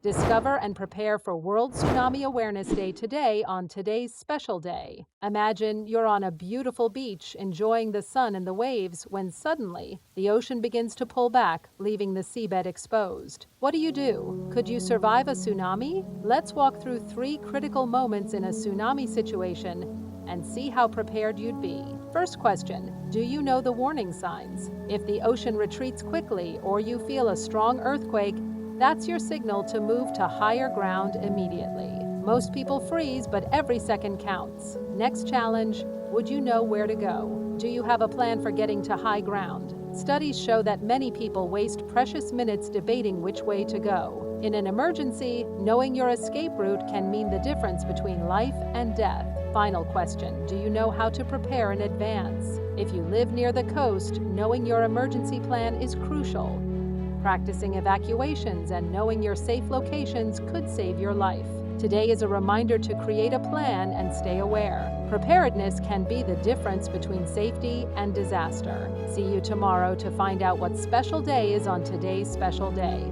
Discover and prepare for World Tsunami Awareness Day today on today's special day. Imagine you're on a beautiful beach enjoying the sun and the waves when suddenly the ocean begins to pull back, leaving the seabed exposed. What do? Could you survive a tsunami? Let's walk through 3 critical moments in a tsunami situation and see how prepared you'd be. First question, do you know the warning signs? If the ocean retreats quickly or you feel a strong earthquake, that's your signal to move to higher ground immediately. Most people freeze, but every second counts. Next challenge, would you know where to go? Do you have a plan for getting to high ground? Studies show that many people waste precious minutes debating which way to go. In an emergency, knowing your escape route can mean the difference between life and death. Final question, do you know how to prepare in advance? If you live near the coast, knowing your emergency plan is crucial. Practicing evacuations and knowing your safe locations could save your life. Today is a reminder to create a plan and stay aware. Preparedness can be the difference between safety and disaster. See you tomorrow to find out what special day is on today's special day.